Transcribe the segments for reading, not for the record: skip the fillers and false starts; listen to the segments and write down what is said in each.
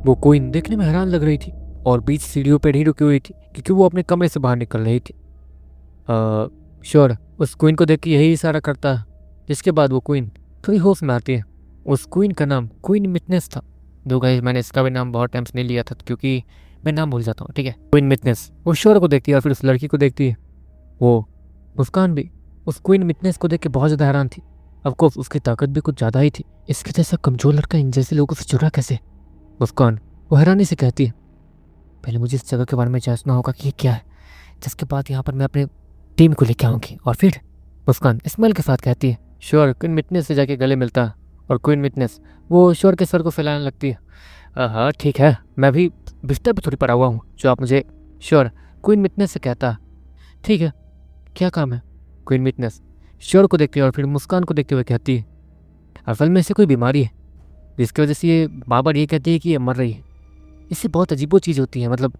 वो क्वीन देखने में हैरान लग रही थी और बीच सीढ़ियों पर ही रुकी हुई थी क्योंकि वो अपने कमरे से बाहर निकल रही थी। श्योर उस क्वीन को देख के यही इशारा करता है, जिसके बाद वो क्वीन थोड़ी होश में आती है। उस क्वीन का नाम क्वीन मिथनेस था। दो गाइस, मैंने इसका भी नाम बहुत टाइम से नहीं लिया था क्योंकि मैं नाम भूल जाता हूँ, ठीक है। क्वीन मिथनेस वो श्योर को देखती है और फिर उस लड़की को देखती है। वो मुस्कान भी उस क्वीन मिथनेस को देख के बहुत ज़्यादा हैरान थी। ऑफकोर्स उसकी ताकत भी कुछ ज़्यादा ही थी। इसके जैसा कमजोर लड़का इन जैसे लोगों से जुड़ा कैसे? मुस्कान वो हैरानी से कहती है, पहले मुझे इस जगह के बारे में जांचना होगा कि ये क्या है, जिसके बाद यहाँ पर मैं अपने टीम को लेके आऊँगी। और फिर मुस्कान स्माइल के साथ कहती है, श्योर क्वीन मिथनेस से जाके गले मिलता है और क्वीन मिथनेस वो श्योर के सर को फैलाने लगती है। हाँ ठीक है, मैं भी बिस्तर पर थोड़ी पड़ा हुआ हूँ जो आप मुझे। श्योर क्वीन मिथनेस से कहता है, ठीक है क्या काम है? क्वीन मिथनेस श्योर को देखती है और फिर मुस्कान को देखते हुए कहती है, असल में इसे कोई बीमारी है जिसकी वजह से ये बार बार ये कहती है कि ये मर रही है। इससे बहुत अजीबो चीज़ होती है, मतलब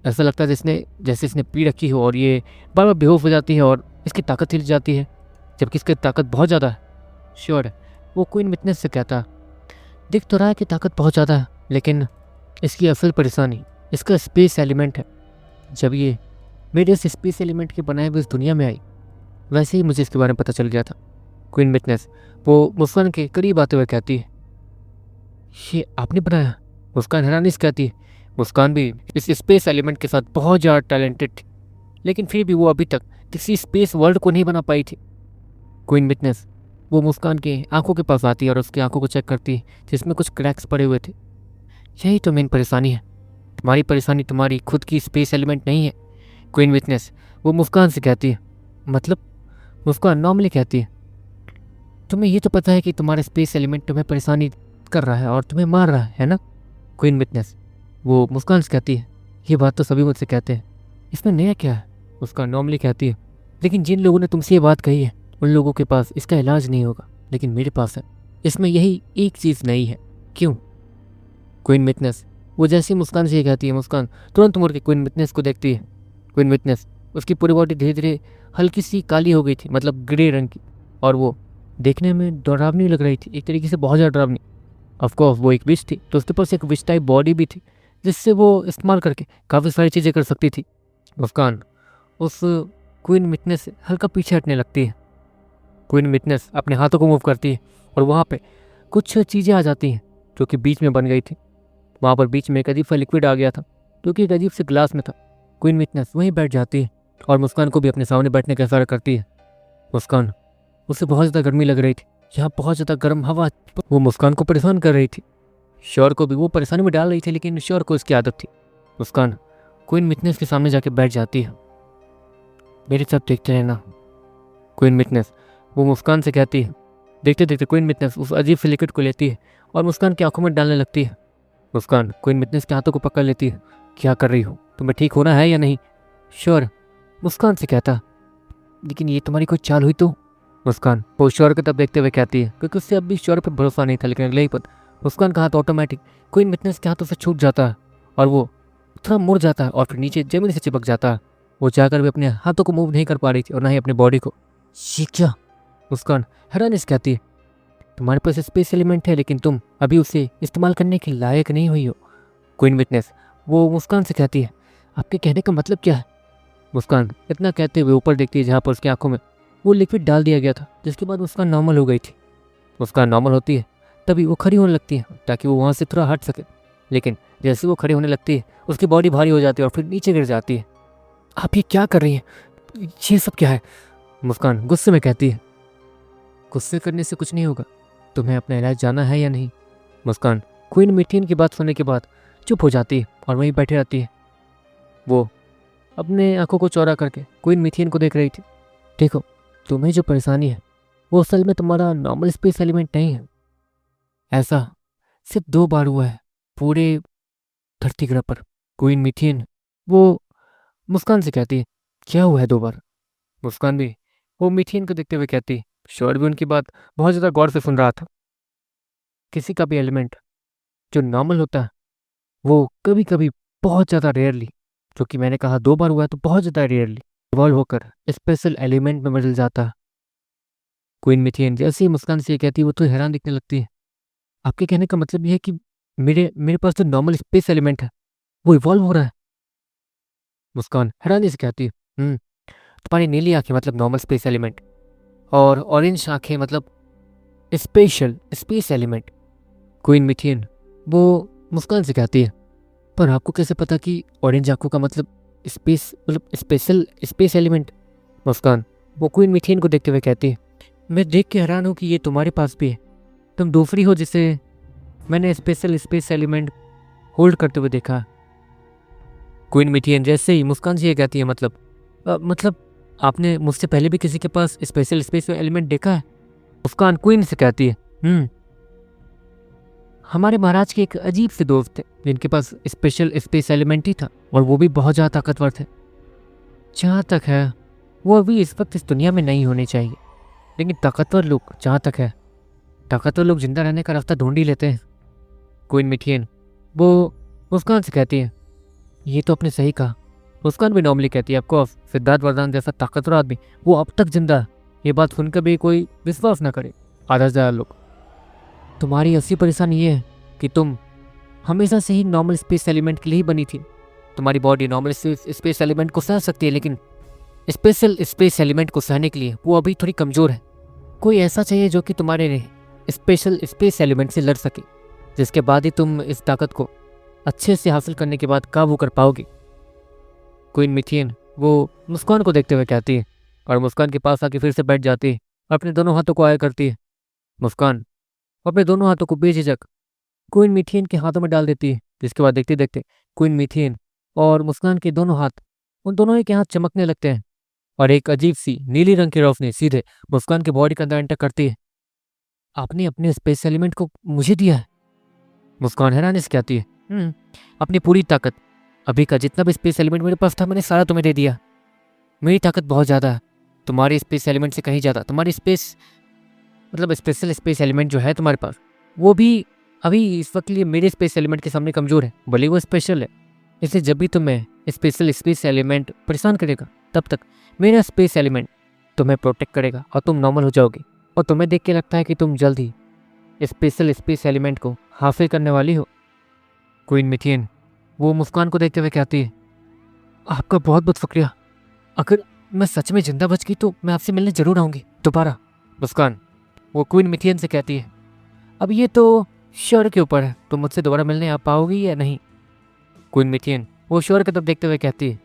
ऐसा लगता है जैसे इसने पी रखी हो और ये बार बार बेहोश हो जाती है और इसकी ताकत हिल जाती है, जबकि इसकी ताकत बहुत ज़्यादा है। श्योर वो क्वीन मिथनेस से कहता, दिख तो रहा है कि ताकत बहुत ज़्यादा है, लेकिन इसकी असल परेशानी इसका स्पेस एलिमेंट है। जब ये मेरे इस स्पेस एलिमेंट के बनाए हुए इस दुनिया में आई, वैसे ही मुझे इसके बारे में पता चल गया था। क्वीन मिथनेस वो मुस्कान के करीब आते हुए कहती है, ये आपने बनाया? मुस्कान हैरानी से कहती है। मुस्कान भी इस स्पेस एलिमेंट के साथ बहुत ज़्यादा टैलेंटेड थी, लेकिन फिर भी वो अभी तक किसी स्पेस वर्ल्ड को नहीं बना पाई थी। क्वीन मिथनेस वो मुस्कान की आंखों के पास आती है और उसकी आंखों को चेक करती है, जिसमें कुछ क्रैक्स पड़े हुए थे। यही तो मेन परेशानी है। तुम्हारी परेशानी तुम्हारी खुद की स्पेस एलिमेंट नहीं है। क्वीन मिथनेस वो मुस्कान से कहती है, मतलब? मुस्कान नॉर्मली कहती है, तुम्हें ये तो पता है कि तुम्हारा स्पेस एलिमेंट तुम्हें परेशानी कर रहा है और तुम्हें मार रहा है ना? क्वीन मिथनेस वो मुस्कान से कहती है, ये बात तो सभी मुझसे कहते हैं, इसमें नया क्या है? मुस्कान नॉर्मली कहती है, लेकिन जिन लोगों ने तुमसे ये बात कही है उन लोगों के पास इसका इलाज नहीं होगा, लेकिन मेरे पास है। इसमें यही एक चीज़ नहीं है। क्यों? क्वीन मिथनेस वो जैसी मुस्कान से ये कहती है, मुस्कान तुरंत मुड़ के क्वीन मिथनेस को देखती है। क्वीन मिथनेस उसकी पूरी बॉडी धीरे धीरे हल्की सी काली हो गई थी, मतलब ग्रे रंग की, और वो देखने में डरावनी लग रही थी, एक तरीके से बहुत ज़्यादा डरावनी। ऑफकोर्स वो एक विश थी, तो उसके पास एक विश टाइप बॉडी भी थी जिससे वो इस्तेमाल करके काफ़ी सारी चीज़ें कर सकती थी। मुस्कान उस क्वीन मिथनेस से हल्का पीछे हटने लगती है। क्वीन मिथनेस अपने हाथों को मूव करती है और वहाँ पे कुछ चीज़ें आ जाती हैं जो कि बीच में बन गई थी। वहाँ पर बीच में एक अजीब सा लिक्विड आ गया था जो कि एक अजीब से ग्लास में था। क्वीन मिथनेस वहीं बैठ जाती है और मुस्कान को भी अपने सामने बैठने का इशारा करती है। मुस्कान उसे बहुत ज़्यादा गर्मी लग रही थी, यहाँ बहुत ज़्यादा गर्म हवा वो मुस्कान को परेशान कर रही थी। श्योर को भी वो परेशानी में डाल रही थी, लेकिन श्योर को इसकी आदत थी। मुस्कान क्वीन मिथनेस के सामने जाके बैठ जाती है। मेरे साथ देखते रहना। क्वीन मिथनेस वो मुस्कान से कहती है। देखते देखते क्वीन मिथनेस उस अजीब से लिक्विड को लेती है और मुस्कान की आंखों में डालने लगती है। मुस्कान क्वीन मिथनेस के हाथों को पकड़ लेती है। क्या कर रही हो? तुम्हें ठीक होना है या नहीं? श्योर मुस्कान से कहता, लेकिन ये तुम्हारी कोई चाल हुई तो? मुस्कान वो श्योर की तरफ देखते हुए कहती है, क्योंकि उससे अब भी श्योर पर भरोसा नहीं था, लेकिन अगले ही पल मुस्कान का हाथ ऑटोमेटिक क्वीन मिथनेस के हाथों से छूट जाता है और वो थोड़ा मुड़ जाता है और फिर नीचे जमीन से चिपक जाता है। वो जाकर भी अपने हाथों को मूव नहीं कर पा रही थी और ना ही अपने बॉडी को। ये क्या? मुस्कान हैरानी से कहती है, तुम्हारे पास स्पेस एलिमेंट है, लेकिन तुम अभी उसे इस्तेमाल करने के लायक नहीं हुई हो। क्वीन विटनेस वो मुस्कान से कहती है, आपके कहने का मतलब क्या है? मुस्कान इतना कहते हुए ऊपर देखती है जहाँ पर उसकी आंखों में वो लिक्विड डाल दिया गया था, जिसके बाद मुस्कान नॉर्मल हो गई थी। मुस्कान नॉर्मल होती है तभी वो खड़ी होने लगती है ताकि वो वहाँ से थोड़ा हट सके, लेकिन जैसे वो खड़ी होने लगती है उसकी बॉडी भारी हो जाती है और फिर नीचे गिर जाती है। आप ये क्या कर रही हैं? ये सब क्या है? मुस्कान गुस्से में कहती है, गुस्से करने से कुछ नहीं होगा, तुम्हें अपना इलाज जाना है या नहीं? मुस्कान क्वीन मिथियन की बात सुनने के बाद चुप हो जाती है और वहीं बैठी रहती है। वो अपने आंखों को चौड़ा करके क्वीन मिथियन को देख रही थी। देखो, तुम्हें जो परेशानी है वो असल में तुम्हारा नॉर्मल स्पेस एलिमेंट नहीं है। ऐसा सिर्फ 2 बार हुआ है पूरे धरती ग्रह पर। क्वीन मिथियन वो मुस्कान से कहती है, क्या हुआ है 2 बार? मुस्कान भी वो मिथियन को देखते हुए कहती, शोर भी उनकी बात बहुत ज़्यादा गौर से सुन रहा था। किसी का भी एलिमेंट जो नॉर्मल होता है वो कभी कभी बहुत ज़्यादा रेयरली, जो कि मैंने कहा 2 बार हुआ है तो बहुत ज़्यादा रेयरली इवॉल्व होकर स्पेशल एलिमेंट में बदल जाता है। क्वीन मिथियन जैसे ही मुस्कान से ये कहती है वो तो हैरान दिखने लगती है। आपके कहने का मतलब ये है कि मेरे मेरे पास तो नॉर्मल स्पेस एलिमेंट है, वो इवॉल्व हो रहा है। मुस्कान हैरानी से कहती है, तुम्हारी नीली आंखें मतलब नॉर्मल स्पेस एलिमेंट, और ऑरेंज आंखें मतलब स्पेशल स्पेस एलिमेंट। क्वीन मिथियन वो मुस्कान से कहती है, पर आपको कैसे पता कि ऑरेंज आंखों का मतलब स्पेस मतलब स्पेशल स्पेस एलिमेंट? मुस्कान वो क्वीन मिथियन को देखते हुए कहती है, मैं देख के हैरान हूँ कि ये तुम्हारे पास भी है। तुम दूसरी हो जिसे मैंने स्पेशल स्पेस एलिमेंट होल्ड करते हुए देखा। क्वीन मिथियन जैसे ही मुस्कान से ये कहती है, मतलब आपने मुझसे पहले भी किसी के पास स्पेशल स्पेस एलिमेंट देखा है? मुस्कान क्वीन से कहती है, हमारे महाराज के एक अजीब से दोस्त थे जिनके पास स्पेशल स्पेस एलिमेंट ही था, और वो भी बहुत ज़्यादा ताकतवर थे। जहाँ तक है वो अभी इस वक्त इस दुनिया में नहीं होने चाहिए, लेकिन ताकतवर लोग जहाँ तक है ताकतवर लोग जिंदा रहने का रास्ता ढूंढ ही लेते हैं। क्वीन मिथियन वो मुस्कान से कहती है, ये तो आपने सही कहा। मुस्कान भी नॉर्मली कहती है, आपको सिद्धार्थ वरदान जैसा ताकतवर आदमी वो अब तक जिंदा है, ये बात सुनकर भी कोई विश्वास ना करे। आधा ज़्यादा लोग, तुम्हारी असली परेशानी ये है कि तुम हमेशा से ही नॉर्मल स्पेस एलिमेंट के लिए ही बनी थी। तुम्हारी बॉडी नॉर्मल स्पेस एलिमेंट को सह सकती है, लेकिन स्पेशल स्पेस एलिमेंट को सहने के लिए वो अभी थोड़ी कमज़ोर है। कोई ऐसा चाहिए जो कि तुम्हारे स्पेशल स्पेस एलिमेंट से लड़ सके, जिसके बाद ही तुम इस ताकत को अच्छे से हासिल करने के बाद काबू कर पाओगे। क्वीन मिथियन वो मुस्कान को देखते हुए कहती है, और मुस्कान के पास आके फिर से बैठ जाती है, अपने दोनों हाथों को आया करती है। मुस्कान अपने दोनों हाथों को बेझिझक क्वीन मिथियन के हाथों में डाल देती है, जिसके बाद देखते देखते क्वीन मिथियन और मुस्कान के दोनों हाथ उन दोनों ही के हाथ चमकने लगते हैं, और एक अजीब सी नीली रंग की रोशनी सीधे मुस्कान के बॉडी के अंदर एंटर करती है। आपने अपने स्पेस एलिमेंट को मुझे दिया है? मुस्कान हैरानी से कहती है, अपनी पूरी ताकत, अभी का जितना भी स्पेस एलिमेंट मेरे पास था मैंने सारा तुम्हें दे दिया। मेरी ताकत बहुत ज़्यादा है तुम्हारी स्पेस एलिमेंट से कहीं ज़्यादा। तुम्हारी स्पेस मतलब स्पेशल स्पेस एलिमेंट जो है तुम्हारे पास, वो भी अभी इस वक्त के लिए मेरे स्पेस एलिमेंट के सामने कमज़ोर है, भले वो स्पेशल है। इसलिए जब भी तुम्हें स्पेशल स्पेस एलिमेंट परेशान करेगा, तब तक मेरा स्पेस एलिमेंट तुम्हें प्रोटेक्ट करेगा और तुम नॉर्मल हो जाओगे। और तुम्हें देख के लगता है कि तुम जल्द ही स्पेशल स्पेस एलिमेंट को हासिल करने वाली हो। क्वीन मिथियन वो मुस्कान को देखते हुए कहती है, आपका बहुत बहुत शुक्रिया। अगर मैं सच में जिंदा बच गई तो मैं आपसे मिलने जरूर आऊँगी दोबारा। मुस्कान वो क्वीन मिथियन से कहती है, अब ये तो श्योर के ऊपर है, तुम मुझसे दोबारा मिलने आ पाओगी या नहीं। क्वीन मिथियन वो श्योर की तरफ देखते हुए कहती है,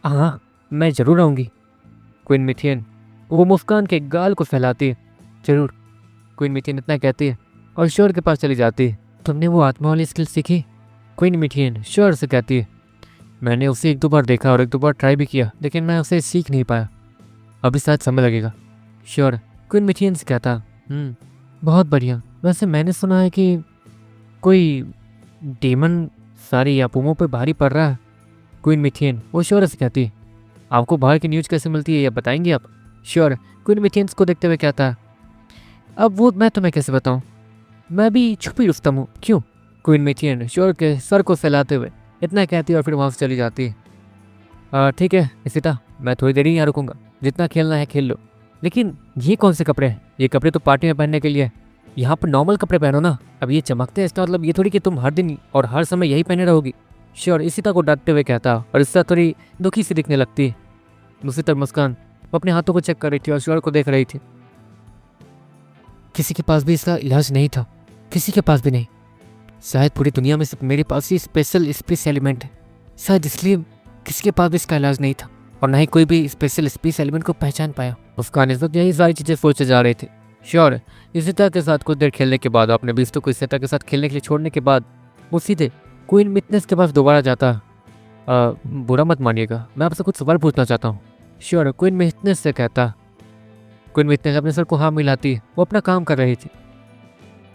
हाँ मैं ज़रूर आऊँगी। क्वीन मिथियन वो मुस्कान के गाल को फैलाती है, जरूर। क्वीन मिथियन इतना कहती है और श्योर के पास चली जाती है। तुमने वो आत्मा वाली स्किल सीखी? क्वीन मिथियन श्योर से कहती है, मैंने उसे एक दो बार देखा और एक दो बार ट्राई भी किया, लेकिन मैं उसे सीख नहीं पाया, अभी शायद समय लगेगा। श्योर क्वीन मिथियन से कहता, बहुत बढ़िया। वैसे मैंने सुना है कि कोई डेमन सारी यापूमों पे भारी पड़ रहा है। क्वीन मिथियन वो श्योर से कहती है, आपको बाहर की न्यूज़ कैसे मिलती है या बताएंगे आप? श्योर क्वीन मिथियन को देखते हुए कहता है, अब वो मैं तुम्हें कैसे बताऊं, मैं भी छुपी रुस्तम हूँ। क्यों? क्वीन मिथियन श्योर के सर को फैलाते हुए इतना कहती है और फिर वहाँ से चली जाती है। ठीक है इशिता, मैं थोड़ी देर ही यहाँ रुकूंगा, जितना खेलना है खेल लो। लेकिन ये कौन से कपड़े हैं? ये कपड़े तो पार्टी में पहनने के लिए है, यहाँ पर नॉर्मल कपड़े पहनो ना। अब ये चमकते हैं, इसका मतलब ये थोड़ी कि तुम हर दिन और हर समय यही पहने रहोगी। श्योर इशिता को डांटते हुए कहता, और इशिता थोड़ी दुखी सी दिखने लगती है। दूसरी तरफ मुस्कान वो अपने हाथों को चेक कर रही थी और श्योर को देख रही थी। किसी के पास भी इसका इलाज नहीं था, किसी के पास भी नहीं। शायद पूरी दुनिया में सिर्फ मेरे पास ही स्पेशल स्पेस एलिमेंट है, शायद इसलिए किसी के पास भी इसका इलाज नहीं था, और ना ही कोई भी स्पेशल स्पेस एलिमेंट को पहचान पाया। मुस्कान इस वक्त यही सारी चीज़ें सोचे जा रहे थे। श्योर इशिता के साथ कुछ देर खेलने के बाद, अपने बीस्तों को इशिता के साथ खेलने के लिए छोड़ने के बाद, वो सीधे क्वीन मिथनेस के पास दोबारा जाता। बुरा मत मानिएगा, मैं आपसे कुछ सवाल पूछना चाहता हूँ। श्योर क्वीन मिथनेस से कहता। क्वीन मिथनेस अपने सर को हाँ मिलाती, वो अपना काम कर रही थी।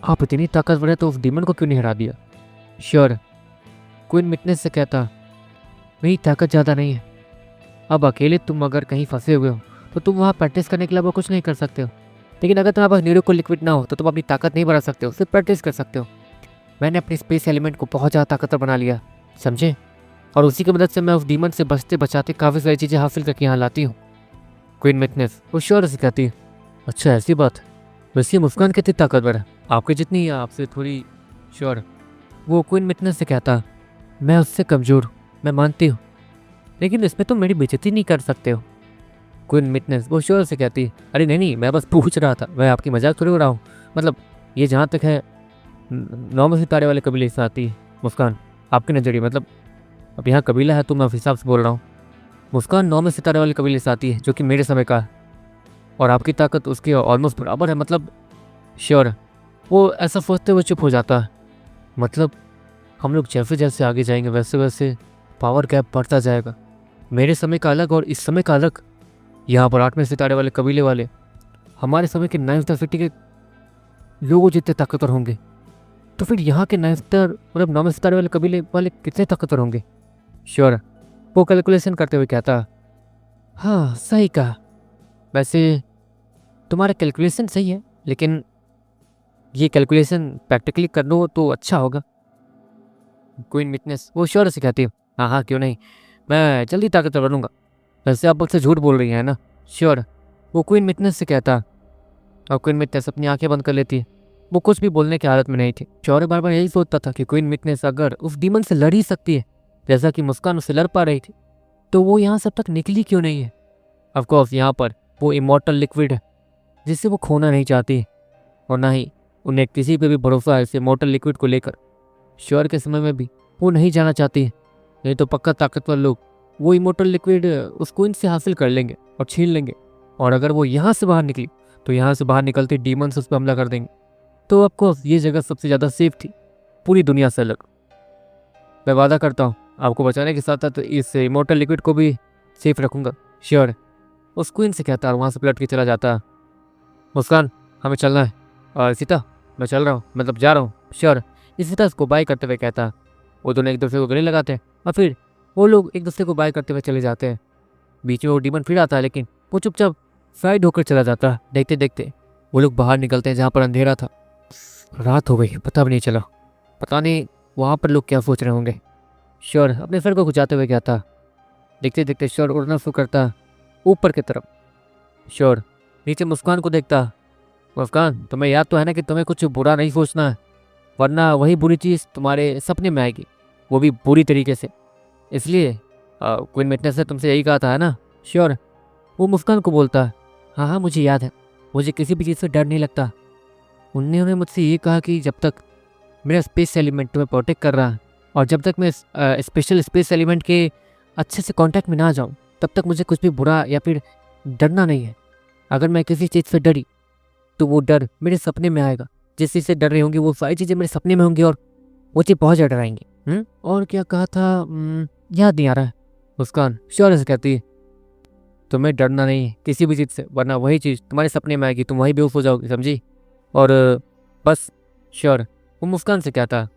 आप इतनी ताकतवर है तो उस डीमन को क्यों नहीं हरा दिया? श्योर क्वीन मिथनेस से कहता, मेरी ताकत ज़्यादा नहीं है, अब अकेले तुम अगर कहीं फंसे हुए हो तो तुम वहाँ प्रैक्टिस करने के अलावा कुछ नहीं कर सकते हो। लेकिन अगर तुम्हारे पास न्यूरो को लिक्विड ना हो तो तुम अपनी ताकत नहीं बढ़ा सकते हो, सिर्फ प्रैक्टिस कर सकते हो। मैंने अपने स्पेस एलिमेंट को बहुत ज़्यादा ताकतवर बना लिया, समझे? और उसी की मदद से मैं उस डीमन से बचते बचाते काफ़ी सारी चीज़ें हासिल करके यहाँ लाती हूँ। क्वीन मिथनेस वो श्योर से कहती है, अच्छा ऐसी बात है। वैसे मुस्कान कितनी ताकतवर है? आपके जितनी या आपसे थोड़ी? श्योर वो क्वीन मिटनेस से कहता, मैं उससे कमज़ोर हूँ, मैं मानती हूँ, लेकिन इसमें तुम मेरी बेइज्जती नहीं कर सकते हो। क्वीन मिटनेस वो श्योर से कहती, अरे नहीं नहीं, मैं बस पूछ रहा था, मैं आपकी मजाक थोड़ी हो रहा हूँ। मतलब ये जहाँ तक है 9 सितारे वाले कबीले से आती है। मुस्कान, आपके नज़रिए मतलब अब यहाँ कबीला है तो मैं उस हिसाब से बोल रहा हूँ। मुस्कान 9 सितारे वाले कबीले से आती है जो कि मेरे समय का है, और आपकी ताकत उसकी ऑलमोस्ट बराबर है। मतलब श्योर। वो ऐसा सोचते हुए चुप हो जाता है। मतलब हम लोग जैसे जैसे आगे जाएंगे वैसे वैसे पावर गैप बढ़ता जाएगा। मेरे समय का अलग और इस समय का अलग। यहाँ पर 8वें सितारे वाले कबीले वाले हमारे समय के 9 सिटी के लोगों जितने ताकतवर होंगे, तो फिर यहाँ के 9 सितारे वाले कबीले वाले कितने ताकतवर होंगे। श्योर। वो कैलकुलेशन करते हुए कहता, हाँ सही कहा। वैसे तुम्हारा कैलकुलेशन सही है, लेकिन ये कैलकुलेशन प्रैक्टिकली कर लो तो अच्छा होगा। क्वीन मिटनेस वो श्योर से कहती है, हाँ हाँ क्यों नहीं, मैं जल्दी ताकतवर बनूंगा। वैसे आप मुझसे झूठ बोल रही हैं ना। श्योर। वो क्वीन मिटनेस से कहता, और क्वीन मिटनेस अपनी आंखें बंद कर लेती है। वो कुछ भी बोलने की हालत में नहीं थी। श्योर बार बार यही सोचता था कि क्वीन मिटनेस अगर उस डीमन से लड़ ही सकती है जैसा कि मुस्कान उससे लड़ पा रही थी, तो वो यहाँ सब तक निकली क्यों नहीं है। ऑफकोर्स यहाँ पर वो इमॉर्टल लिक्विड है जिससे वो खोना नहीं चाहती, और ना ही उन्हें किसी पे भी भरोसा है इस इमॉर्टल लिक्विड को लेकर। श्योर के समय में भी वो नहीं जाना चाहती है, नहीं तो पक्का ताकतवर लोग वो इमॉर्टल लिक्विड उस क्वीन से हासिल कर लेंगे और छीन लेंगे। और अगर वो यहाँ से बाहर निकली तो यहाँ से बाहर निकलते डीमंस उस पर हमला कर देंगे। तो ऑफकोर्स ये जगह सबसे ज़्यादा सेफ थी पूरी दुनिया से अलग। मैं वादा करता हूँ आपको बचाने के साथ साथ इस इमॉर्टल लिक्विड को भी सेफ रखूँगा। श्योर। उस क्वीन से कहता और वहाँ से पलट के चला जाता। मुस्कान, हमें चलना है। और सीता, मैं चल रहा हूँ, मतलब जा रहा हूँ। श्योर। सीता उसको बाय करते हुए कहता। वो दोनों एक दूसरे को गले लगाते हैं और फिर वो लोग एक दूसरे को बाय करते हुए चले जाते हैं। बीच में वो डीमन फिर आता है, लेकिन वो चुपचाप साइड होकर चला जाता है। देखते देखते वो लोग बाहर निकलते हैं जहाँ पर अंधेरा था। रात हो गई, पता भी नहीं चला। पता नहीं वहाँ पर लोग क्या सोच रहे होंगे। श्योर अपने सर को खुजाते हुए कहता। देखते देखते श्योर उड़ना शुरू करता ऊपर की तरफ। श्योर नीचे मुस्कान को देखता। मुस्कान, तुम्हें याद तो है ना कि तुम्हें कुछ बुरा नहीं सोचना है, वरना वही बुरी चीज़ तुम्हारे सपने में आएगी, वो भी बुरी तरीके से। इसलिए क्वीन मिटनेस ने तुमसे यही कहा था, है ना। श्योर। वो मुस्कान को बोलता है, हाँ हाँ मुझे याद है, मुझे किसी भी चीज़ से डर नहीं लगता। उन्होंने मुझसे ये कहा कि जब तक मेरा स्पेस एलिमेंट तुम्हें प्रोटेक्ट कर रहा है और जब तक मैं स्पेशल स्पेस एलिमेंट के अच्छे से कांटेक्ट में ना जाऊं, तब तक मुझे कुछ भी बुरा या फिर डरना नहीं है। अगर मैं किसी चीज़ से डरी तो वो डर मेरे सपने में आएगा। जिस चीज़ से डर रही होंगी वो सारी चीज़ें मेरे सपने में होंगी और वो चीज़ बहुत ज़्यादा डराएंगी। और क्या कहा था, याद नहीं आ रहा है। मुस्कान श्योर से कहती है, तुम्हें डरना नहीं है किसी भी चीज़ से, वरना वही चीज़ तुम्हारे सपने में आएगी, तुम वही बेहोश हो जाओगी, समझी। और बस। श्योर। वो मुस्कान से कहता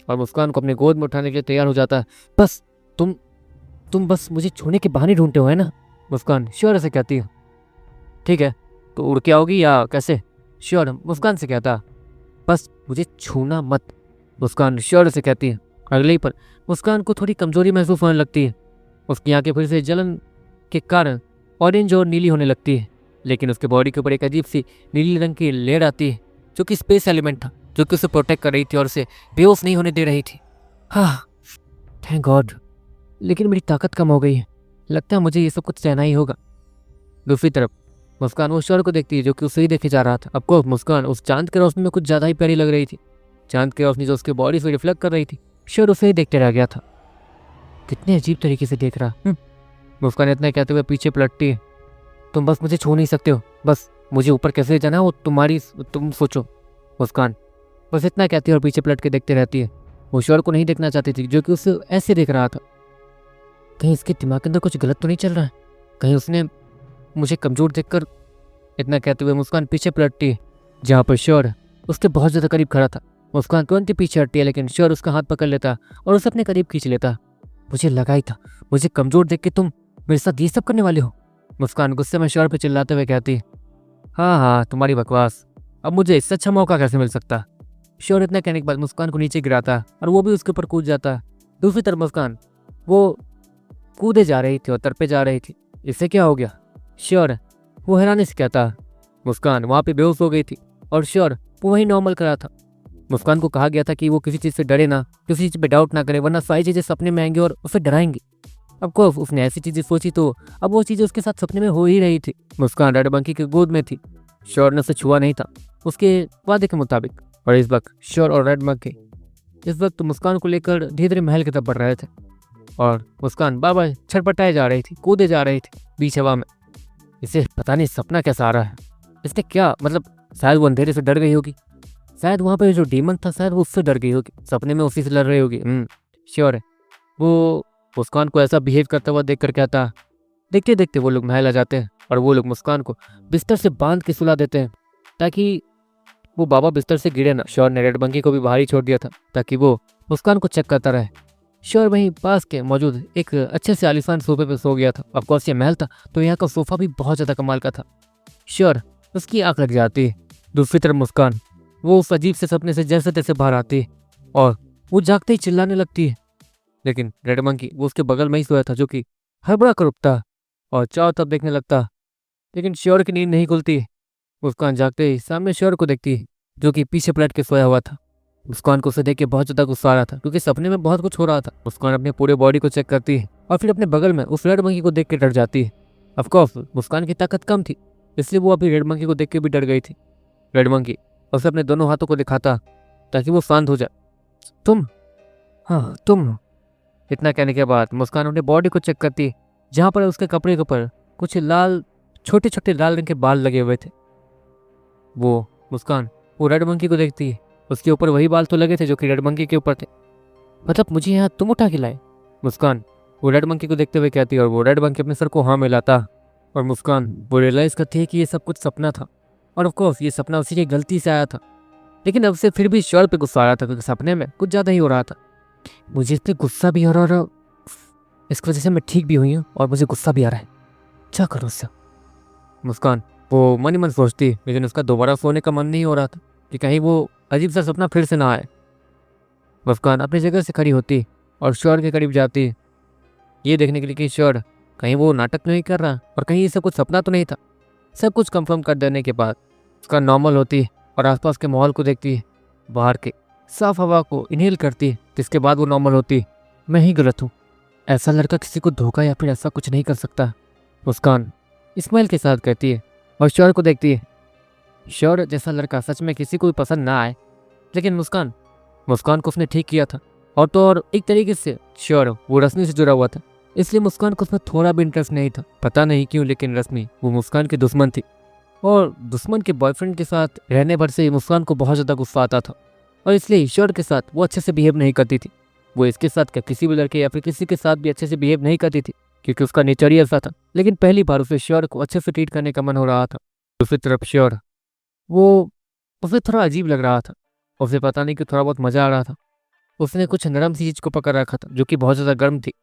और मुस्कान को अपने गोद में उठाने के लिए तैयार हो जाता। बस तुम बस मुझे छूने के बहाने ढूंढते हो, है ना। मुस्कान श्योर से कहती है, ठीक है तो उड़ के आओगी या कैसे। श्योर मुस्कान से कहता, बस मुझे छूना मत। मुस्कान श्योर से कहती है। अगले ही पर मुस्कान को थोड़ी कमजोरी महसूस होने लगती है। उसकी आंखें फिर से जलन के कारण ऑरेंज और नीली होने लगती है, लेकिन उसके बॉडी के ऊपर एक अजीब सी नीली रंग की लेयर आती है जो कि स्पेस एलिमेंट था, जो कि उसे प्रोटेक्ट कर रही थी और उसे बेहोश नहीं होने दे रही थी। हाँ थैंक गॉड, लेकिन मेरी ताकत कम हो गई है, लगता है मुझे ये सब कुछ सहना ही होगा। दूसरी तरफ मुस्कान वो श्योर को देखती है जो कि उसे ही देखे जा रहा था। अब को मुस्कान उस चांद की रोशनी में कुछ ज़्यादा ही प्यारी लग रही थी। चांद की रोशनी जो उसके बॉडी से रिफ्लेक्ट कर रही थी, श्योर उसे ही देखते रह गया था। कितने अजीब तरीके से देख रहा। मुस्कान इतना कहते हुए पीछे पलटती है। तुम बस मुझे छू नहीं सकते हो, बस मुझे ऊपर कैसे जाना है वो तुम सोचो। मुस्कान बस इतना कहती है और पीछे पलट के देखते रहती है। वो श्योर को नहीं देखना चाहती थी जो कि उसे ऐसे देख रहा था। कहीं इसके दिमाग के अंदर कुछ गलत तो नहीं चल रहा है, कहीं उसने मुझे कमज़ोर देखकर। इतना कहते हुए मुस्कान पीछे पलटती है जहाँ पर श्योर उसके बहुत ज़्यादा करीब खड़ा था। मुस्कान तुरंत ही पीछे हटती है, लेकिन श्योर उसका हाथ पकड़ लेता और उसे अपने करीब खींच लेता। मुझे लगा ही था, मुझे कमज़ोर देख के तुम मेरे साथ ये सब करने वाले हो। मुस्कान गुस्से में श्योर पे चिल्लाते हुए कहती, हाँ हाँ तुम्हारी बकवास, अब मुझे इससे अच्छा मौका कैसे मिल सकता। श्योर इतना कहने के बाद मुस्कान को नीचे गिराता और वो भी उसके ऊपर कूद जाता। दूसरी तरफ मुस्कान वो कूदे जा रही थी और तरपे जा रही थी। इससे क्या हो गया। श्योर वो हैरानी से कहता। मुस्कान वहाँ पे बेहोश हो गई थी और श्योर वो वही नॉर्मल करा था। मुस्कान को कहा गया था कि वो किसी चीज़ से डरे ना, किसी चीज़ पे डाउट ना करे, वरना सारी चीज़ें सपने में आएंगी और उसे डराएंगी। अब कोर्स उसने ऐसी चीज़ें सोची तो अब वो चीज़ें उसके साथ सपने में हो ही रही थी। मुस्कान रेड मंकी की गोद में थी। श्योर ने उसे छुआ नहीं था उसके वादे के मुताबिक। और इस वक्त श्योर और रेड मंकी इस वक्त मुस्कान को लेकर धीरे धीरे महल की तरफ बढ़ रहे थे और मुस्कान बार बार छटपटाए जा रही थी, कूदे जा रही थी बीच हवा में। इसे पता नहीं सपना कैसा आ रहा है, इसने क्या मतलब, शायद वो अंधेरे से डर गई होगी, शायद वहाँ पे जो डीमन था शायद वो उससे डर गई होगी, सपने में उसी से लड़ रही होगी। श्योर है। वो मुस्कान को ऐसा बिहेव करता हुआ देख कर क्या था। देखते देखते वो लोग महल आ जाते हैं और वो लोग मुस्कान को बिस्तर से बांध के सुला देते हैं ताकि वो बाबा बिस्तर से गिरे ना। श्योर ने रेड मंकी को भी बाहर ही छोड़ दिया था ताकि वो मुस्कान को चेक करता रहे। श्योर वहीं पास के मौजूद एक अच्छे से आलीशान सोफे पे सो गया था। ऑफकोर्स ये महल था तो यहाँ का सोफा भी बहुत ज़्यादा कमाल का था। श्योर उसकी आँख लग जाती है। दूसरी तरफ मुस्कान वो उस अजीब से सपने से जैसे तैसे बाहर आती है और वो जागते ही चिल्लाने लगती है। लेकिन रेड मंकी वो उसके बगल में ही सोया था जो कि हड़बड़ा कर उठता और चारों तरफ देखने लगता। लेकिन श्योर की नींद नहीं खुलती। मुस्कान जागते ही सामने श्योर को देखती है जो कि पीछे पलट के सोया हुआ था। मुस्कान को उसे देख के बहुत ज़्यादा गुस्सा आ रहा था क्योंकि सपने में बहुत कुछ हो रहा था। मुस्कान अपने पूरे बॉडी को चेक करती है और फिर अपने बगल में उस रेड मंकी को देख के डर जाती है। ऑफकोर्स मुस्कान की ताकत कम थी इसलिए वो अभी रेड मंकी को देख के भी डर गई थी। रेड मंकी उसे अपने दोनों हाथों को दिखाता ताकि वो शांत हो जाए। तुम, हाँ तुम। इतना कहने के बाद मुस्कान अपने बॉडी को चेक करती है जहाँ पर उसके कपड़े के ऊपर कुछ लाल छोटे छोटे लाल रंग के बाल लगे हुए थे। वो मुस्कान वो रेड मंकी को देखती है, उसके ऊपर वही बाल तो लगे थे जो कि रेड मंकी के ऊपर थे। मतलब मुझे यहाँ तुम उठा के लाए? मुस्कान वो रेड मंकी को देखते हुए कहती है और वो रेड मंकी अपने सर को हाँ मिलाता और मुस्कान वो रियलाइज़ करती है कि ये सब कुछ सपना था और ऑफकोर्स ये सपना उसी की गलती से आया था। लेकिन अब से फिर भी श्योर पे गुस्सा आ रहा था क्योंकि सपने में कुछ ज़्यादा ही हो रहा था। मुझे इस पर गुस्सा भी हो रहा है और इसकी वजह से मैं ठीक भी हुई हूँ और मुझे गुस्सा भी आ रहा है। क्या करूँ उससे? मुस्कान वो मन ही मन सोचती लेकिन उसका दोबारा सोने का मन नहीं हो रहा था कि कहीं वो अजीब सा सपना फिर से ना आए। मुस्कान अपनी जगह से खड़ी होती और श्योर के करीब जाती ये देखने के लिए कि श्योर कहीं वो नाटक नहीं कर रहा और कहीं ये सब कुछ सपना तो नहीं था। सब कुछ कंफर्म कर देने के बाद उसका नॉर्मल होती और आसपास के माहौल को देखती है, बाहर के साफ हवा को इनहेल करती जिसके बाद वो नॉर्मल होती। मैं ही गलत हूँ, ऐसा लड़का किसी को धोखा या फिर ऐसा कुछ नहीं कर सकता। मुस्कान स्माइल के साथ कहती है और श्योर को देखती है। श्योर जैसा लड़का सच में किसी को भी पसंद ना आए, लेकिन मुस्कान को उसने ठीक किया था और तो और एक तरीके से श्योर वो रश्मि से जुड़ा हुआ था इसलिए मुस्कान को उसमें थोड़ा भी इंटरेस्ट नहीं था। पता नहीं क्यों लेकिन रश्मि वो मुस्कान की दुश्मन थी और दुश्मन के बॉयफ्रेंड के साथ रहने भर से ही मुस्कान को बहुत ज़्यादा गुस्सा आता था और इसलिए ईश्वर के साथ वो अच्छे से बिहेव नहीं करती थी। वो इसके साथ क्या किसी भी लड़के या फिर किसी के साथ भी अच्छे से बिहेव नहीं करती थी क्योंकि उसका नेचर ही ऐसा था। लेकिन पहली बार उसे श्योर को अच्छे से ट्रीट करने का मन हो रहा था। दूसरी तरफ श्योर वो उसे थोड़ा अजीब लग रहा था, उसे पता नहीं कि थोड़ा बहुत मज़ा आ रहा था। उसने कुछ नरम सी चीज़ को पकड़ रखा था जो कि बहुत ज़्यादा गर्म थी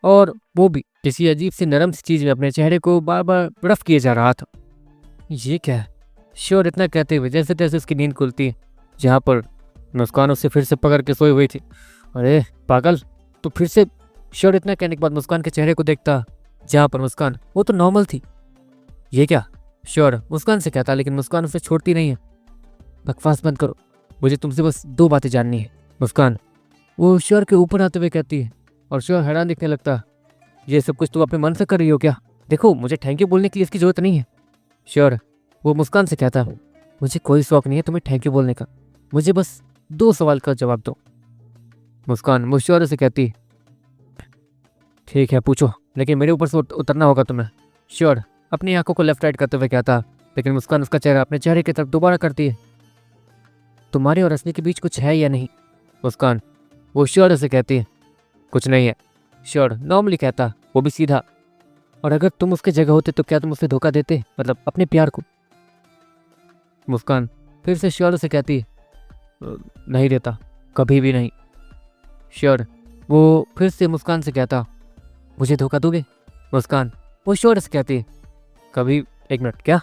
और वो भी किसी अजीब सी नरम सी चीज़ में अपने चेहरे को बार बार रफ किए जा रहा था। ये क्या है? श्योर इतना कहते हुए जैसे तैसे उसकी नींद खुलती है जहाँ पर मुस्कान उसे फिर से पकड़ के सोई हुई थी। अरे पागल! तो फिर से श्योर इतना कहने के बाद मुस्कान के चेहरे को देखता जहाँ पर मुस्कान वो तो नॉर्मल थी। ये क्या? श्योर मुस्कान से कहता लेकिन मुस्कान उसे छोड़ती नहीं है। बकवास बंद करो, मुझे तुमसे बस 2 बातें जाननी है। मुस्कान वो श्योर के ऊपर आते हुए कहती है और श्योर हैरान दिखने लगता। ये सब कुछ तुम अपने मन से कर रही हो क्या? देखो मुझे थैंक यू बोलने के लिए इसकी जरूरत नहीं है। श्योर वो मुस्कान से कहता मुझे कोई शौक नहीं है तुम्हें थैंक यू बोलने का, मुझे बस 2 सवाल का जवाब दो। मुस्कान वो श्योर से कहती ठीक है पूछो लेकिन मेरे ऊपर से उतरना होगा तुम्हें। श्योर अपनी आंखों को लेफ्ट राइट करते हुए कहता लेकिन मुस्कान उसका चेहरा अपने चेहरे की तरफ दोबारा करती है। तुम्हारे और रश्मि के बीच कुछ है या नहीं? मुस्कान वो श्योर से कहती है कुछ नहीं है। श्योर नॉर्मली कहता वो भी सीधा, और अगर तुम उसके जगह होते तो क्या तुम उसे धोखा देते, मतलब अपने प्यार को? मुस्कान फिर से श्योर से कहती नहीं देता, कभी भी नहीं। श्योर वो फिर से मुस्कान से कहता मुझे धोखा दोगे? मुस्कान वो श्योर से कहती कभी। 1 मिनट क्या?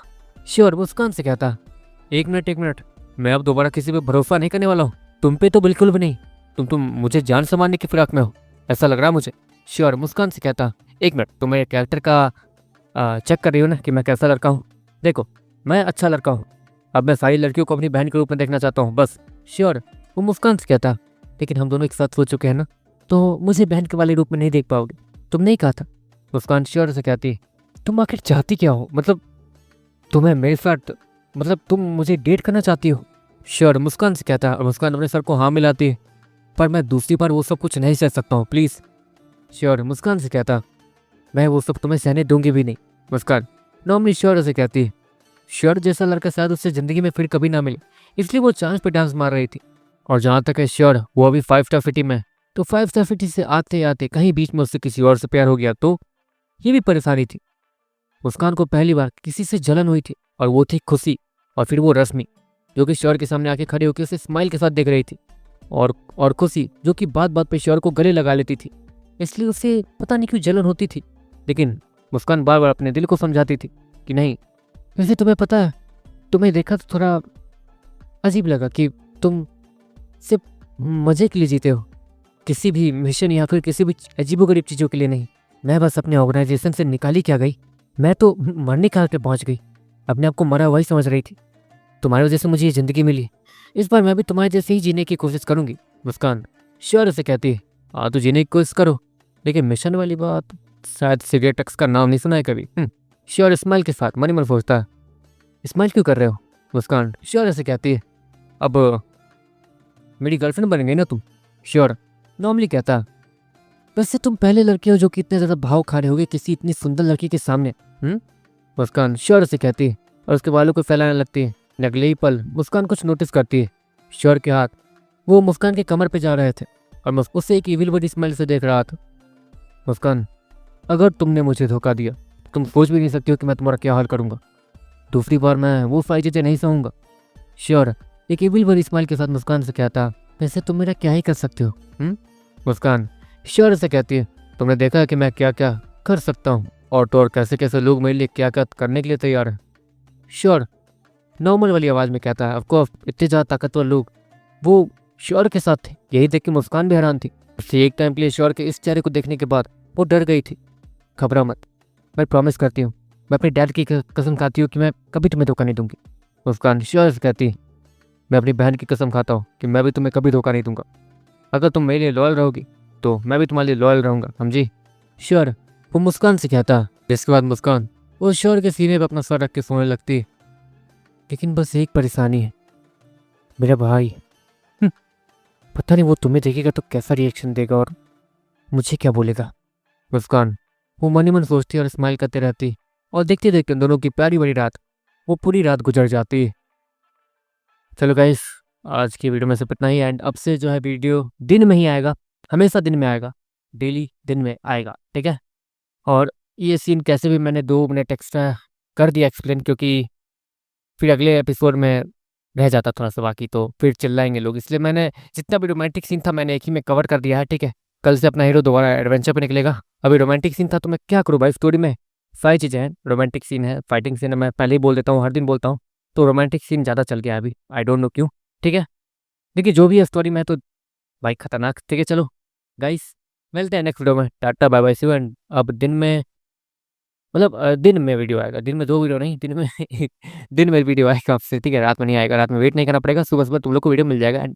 श्योर मुस्कान से कहता 1 मिनट, मैं अब दोबारा किसी पे भरोसा नहीं करने वाला हूँ, तुम पे तो बिल्कुल भी नहीं। तुम मुझे जान से मारने की फिराक में हो, ऐसा लग रहा है मुझे। श्योर मुस्कान से कहता 1 मिनट, तुम मेरे कैरेक्टर का चेक कर रही हो ना कि मैं कैसा लड़का हूँ? देखो मैं अच्छा लड़का हूँ, अब मैं सारी लड़कियों को अपनी बहन के रूप में देखना चाहता हूँ बस। श्योर वो मुस्कान से कहता, लेकिन हम दोनों एक साथ सो चुके हैं ना, तो मुझे बहन के वाले रूप में नहीं देख पाओगे, तुमने ही कहा था। मुस्कान श्योर से कहती, तुम आखिर चाहती क्या हो, मतलब तुम्हें मेरे साथ, मतलब तुम मुझे डेट करना चाहती हो। श्योर मुस्कान से कहता, और मुस्कान अपने सर को हाँ मिलाती है, पर मैं दूसरी बार वो सब कुछ नहीं सह सकता हूँ, प्लीज़। श्योर मुस्कान से कहता, मैं वो सब तुम्हें सहने दूंगी भी नहीं। मुस्कान नॉर्मली श्योर से कहती, श्योर जैसा लड़का शायद उससे ज़िंदगी में फिर कभी ना मिले, इसलिए वो चांस पे डांस मार रही थी। और जहाँ तक है श्योर, वो अभी 5 स्टार सिटी में, तो 5 स्टार सिटी से आते आते कहीं बीच में उससे किसी और से प्यार हो गया तो ये भी परेशानी थी। मुस्कान को पहली बार किसी से जलन हुई थी, और वो थी खुशी, और फिर वो रश्मि जो कि श्योर के सामने आके खड़ी होकर उसे स्माइल के साथ देख रही थी, और खुशी जो कि बात बात पे श्योर को गले लगा लेती थी, इसलिए उसे पता नहीं क्यों जलन होती थी। लेकिन मुस्कान बार बार अपने दिल को समझाती थी कि नहीं, वैसे तुम्हें पता है, तुम्हें देखा तो थोड़ा अजीब लगा कि तुम सिर्फ मजे के लिए जीते हो, किसी भी मिशन या फिर किसी भी अजीबोगरीब चीज़ों के लिए नहीं। मैं बस अपने ऑर्गेनाइजेशन से निकाली क्या गई, मैं तो मरने के हाल पे पहुंच गई, अपने आप को मरा हुआ ही समझ रही थी। तुम्हारी वजह से मुझे ये ज़िंदगी मिली, इस बार मैं भी तुम्हारे जैसे ही जीने की कोशिश करूंगी। मुस्कान श्योर से कहती है, हाँ तो जीने की कोशिश करो, लेकिन मिशन वाली बात, शायद सिगरेट टक्स का नाम नहीं सुना है कभी। श्योर स्माइल के साथ मन ही मन सोचता है, स्माइल क्यों कर रहे हो। मुस्कान श्योर से कहती है, अब मेरी गर्लफ्रेंड बन गई ना तुम। श्योर नॉर्मली कहता, वैसे तुम पहले लड़के हो जो कि इतने ज़्यादा भाव खा रहे होगे किसी इतनी सुंदर लड़की के सामने। मुस्कान श्योर से कहती है, और उसके बालों को फैलाने लगती है। अगले ही पल मुस्कान कुछ नोटिस करती है, श्योर के हाथ वो मुस्कान के कमर पे जा रहे थे, और उसे एक इविल बड़ी स्माइल से देख रहा था। मुस्कान, अगर तुमने मुझे धोखा दिया, तुम सोच भी नहीं सकती हो कि मैं तुम्हारा क्या हाल करूंगा। दूसरी बार मैं वो सारी चीज़ें नहीं सहूँगा। श्योर एक इविल बड़ी स्माइल के साथ मुस्कान से कहता, वैसे तुम मेरा क्या ही कर सकते हो। मुस्कान श्योर से कहती है, तुमने देखा है कि मैं क्या क्या कर सकता हूँ, और तो और कैसे कैसे लोग मेरे लिए क्या क्या करने के लिए तैयार हैं। श्योर नॉर्मल वाली आवाज़ में कहता है, ऑफकोर्स इतने ज़्यादा ताकतवर लोग वो श्योर के साथ थे। यही देख के मुस्कान भी हैरान थी। उससे एक टाइम के लिए श्योर के इस चेहरे को देखने के बाद वो डर गई थी। घबरा मत, मैं प्रॉमिस करती हूँ, मैं अपने डैड की कसम खाती हूँ कि मैं कभी तुम्हें धोखा नहीं दूंगी। मुस्कान श्योर से कहती, मैं अपनी बहन की कसम खाता हूँ कि मैं भी तुम्हें कभी धोखा नहीं दूंगा। अगर तुम मेरे लिए लॉयल रहोगी तो मैं भी तुम्हारे लिए लॉयल रहूँगा, समझी। श्योर वो मुस्कान से कहता। जिसके बाद मुस्कान वो श्योर के सीने पर अपना सर रख के सोने लगती। लेकिन बस एक परेशानी है, मेरा भाई। पता नहीं वो तुम्हें देखेगा तो कैसा रिएक्शन देगा और मुझे क्या बोलेगा। मुस्कान वो मन ही मन सोचती और स्माइल करते रहती, और देखते देखते दोनों की प्यारी बड़ी रात वो पूरी रात गुजर जाती। चलो गाइस, आज की वीडियो में सिर्फ इतना ही। एंड अब से जो है वीडियो दिन में ही आएगा, हमेशा दिन में आएगा, डेली दिन में आएगा, ठीक है। और ये सीन कैसे भी मैंने 2 मिनट एक्स्ट्रा कर दिया एक्सप्लेन, क्योंकि फिर अगले एपिसोड में रह जाता थोड़ा सा बाकी, तो फिर चिल्लाएंगे लोग, इसलिए मैंने जितना भी रोमांटिक सीन था मैंने एक ही में कवर कर दिया है, ठीक है। कल से अपना हीरो दोबारा एडवेंचर पे निकलेगा। अभी रोमांटिक सीन था तो मैं क्या करूँ भाई, स्टोरी में सारी चीज़ें हैं, रोमांटिक सीन है, फाइटिंग सीन है, मैं पहले ही बोल देता हूँ, हर दिन बोलता हूँ, तो रोमांटिक सीन ज़्यादा चल गया है अभी, आई डोंट नो क्यों, ठीक है। देखिए जो भी है स्टोरी में तो भाई खतरनाक, ठीक है। चलो गाइस, मिलते हैं नेक्स्ट वीडियो में, tata bye bye see you. And अब दिन में, मतलब दिन में वीडियो आएगा, दिन में 2 वीडियो नहीं, दिन में दिन में वीडियो आएगा आपसे, ठीक है। रात में नहीं आएगा, रात में वेट नहीं करना पड़ेगा, सुबह सुबह तुम लोग को वीडियो मिल जाएगा। एंड